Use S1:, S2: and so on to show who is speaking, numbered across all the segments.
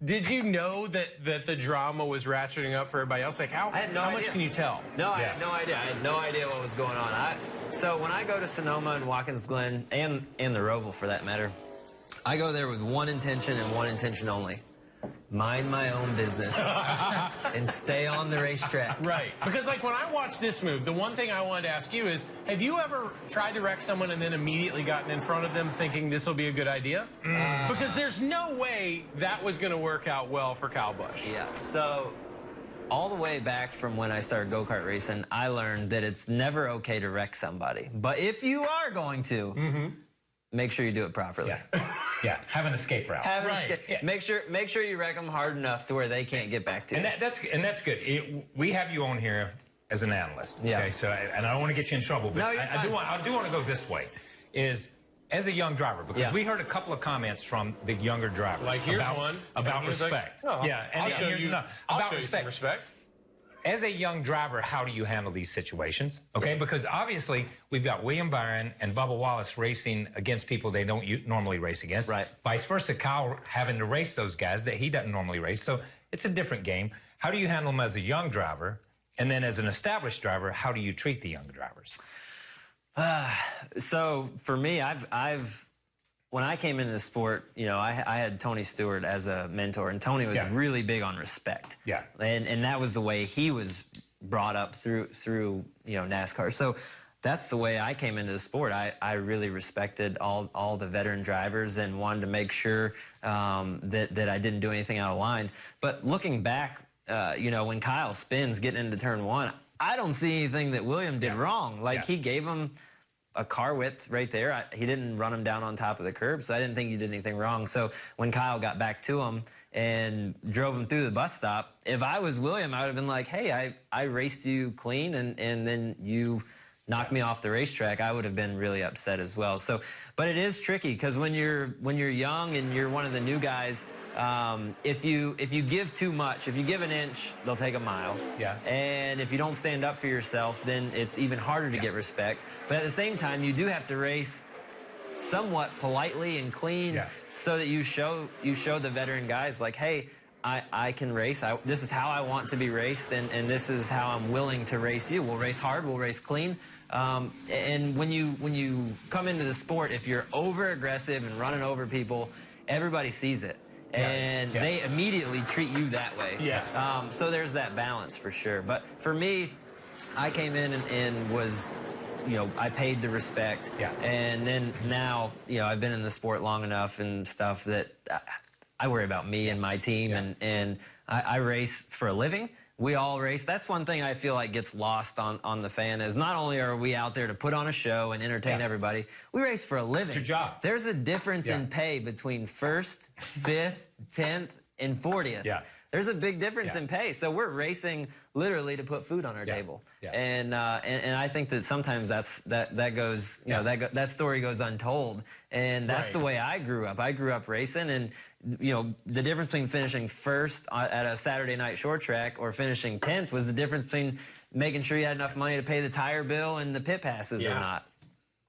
S1: Did you know that the drama was ratcheting up for everybody else? Like, how much can you tell?
S2: No, I had no idea. I had no idea what was going on. So when I go to Sonoma and Watkins Glen, and the Roval for that matter, I go there with one intention and one intention only. Mind my own business and stay on the racetrack.
S1: Right. Because, like, when I watch this move, the one thing I wanted to ask you is, have you ever tried to wreck someone and then immediately gotten in front of them thinking this will be a good idea? Because there's no way that was going to work out well for Kyle Busch.
S2: Yeah. So all the way back from when I started go-kart racing, I learned that it's never okay to wreck somebody. But if you are going to, make sure you do it properly.
S3: Yeah, have an escape route.
S2: Yeah. Make sure you wreck them hard enough to where they can't get back to you.
S3: And that's good. We have you on here as an analyst.
S2: Yeah.
S3: Okay. So and I don't want to get you in trouble, but
S2: No,
S3: I do want to go this way. Is as a young driver, because we heard a couple of comments from the younger drivers.
S1: Like, here's one
S3: about respect.
S1: Like,
S3: I'll show you some respect. As a young driver, how do you handle these situations? Okay, because obviously we've got William Byron and Bubba Wallace racing against people they don't normally race against.
S2: Right.
S3: Vice versa, Kyle having to race those guys that he doesn't normally race. So it's a different game. How do you handle them as a young driver? And then as an established driver, how do you treat the younger drivers?
S2: So for me, when I came into the sport, you know, I had Tony Stewart as a mentor, and Tony was really big on respect.
S3: Yeah.
S2: And that was the way he was brought up through you know, NASCAR. So that's the way I came into the sport. I really respected all the veteran drivers and wanted to make sure that I didn't do anything out of line. But looking back, you know, when Kyle spins getting into turn one, I don't see anything that William did wrong. Like, he gave him a car width right there. He didn't run him down on top of the curb, so I didn't think he did anything wrong. So when Kyle got back to him and drove him through the bus stop, if I was William, I would have been like, hey, I raced you clean, and then you knocked me off the racetrack. I would have been really upset as well. So, but it is tricky, because when you're young and you're one of the new guys, if you give too much, if you give an inch, they'll take a mile.
S3: Yeah.
S2: And if you don't stand up for yourself, then it's even harder to get respect. But at the same time, you do have to race somewhat politely and clean, so that you show the veteran guys, like, hey, I can race. This is how I want to be raced, and this is how I'm willing to race you. We'll race hard. We'll race clean. And when you come into the sport, if you're over aggressive and running over people, everybody sees it. And they immediately treat you that way.
S1: Yes.
S2: So there's that balance for sure. But for me, I came in and was, you know, I paid the respect.
S3: Yeah.
S2: And then now, you know, I've been in the sport long enough and stuff that I worry about me and my team, and I race for a living. We all race. That's one thing I feel like gets lost on the fan, is not only are we out there to put on a show and entertain everybody, we race for a living.
S3: It's your job.
S2: There's a difference in pay between 1st, 5th, 10th, and 40th.
S3: Yeah.
S2: There's a big difference in pay. So we're racing literally to put food on our table.
S3: Yeah.
S2: And I think that sometimes that goes, you know, that story goes untold. And that's the way I grew up. I grew up racing, and you know, the difference between finishing first at a Saturday night short track or finishing 10th was the difference between making sure you had enough money to pay the tire bill and the pit passes or not.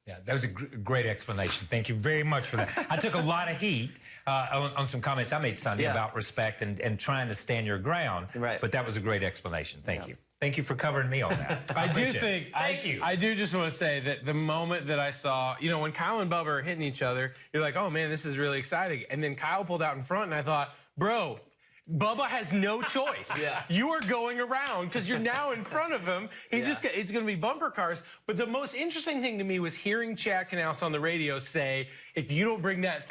S3: Yeah, that was a great explanation. Thank you very much for that. I took a lot of heat on some comments I made Sunday about respect and trying to stand your ground.
S2: Right.
S3: But that was a great explanation. Thank you. Thank you for covering me on that. I
S1: do just want to say that the moment that I saw, you know, when Kyle and Bubba are hitting each other, you're like, oh man, this is really exciting. And then Kyle pulled out in front, and I thought, bro, Bubba has no choice. You are going around because you're now in front of him. It's going to be bumper cars. But the most interesting thing to me was hearing Chad Knaus on the radio say, if you don't bring that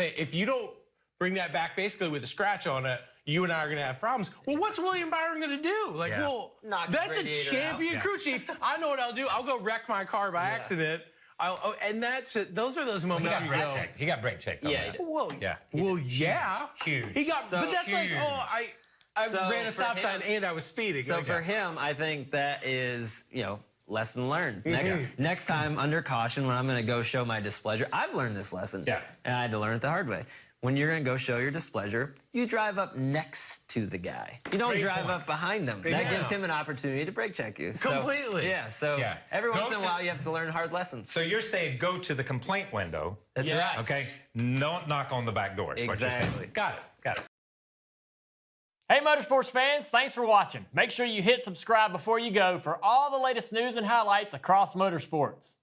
S1: back basically with a scratch on it, you and I are going to have problems. Well, what's William Byron going to do? Like, well, that's a champion crew chief. I know what I'll do. I'll go wreck my car by accident. And those are those moments
S3: you go. He got brake checked.
S1: Well,
S3: Huge.
S1: He got,
S2: so
S1: but that's
S3: huge.
S1: like, I ran a stop sign and I was speeding.
S2: So for him, I think that is, you know, lesson learned. Next time, under caution, when I'm going to go show my displeasure, I've learned this lesson. And I had to learn it the hard way. When you're going to go show your displeasure, you drive up next to the guy. You don't drive up behind him. That gives him an opportunity to brake check you.
S1: Completely.
S2: So every once in a while you have to learn hard lessons.
S3: So you're saying go to the complaint window.
S2: That's right.
S3: Okay? Don't knock on the back door. Is what you're saying.
S2: Exactly.
S3: Got it.
S4: Hey, Motorsports fans, thanks for watching. Make sure you hit subscribe before you go for all the latest news and highlights across motorsports.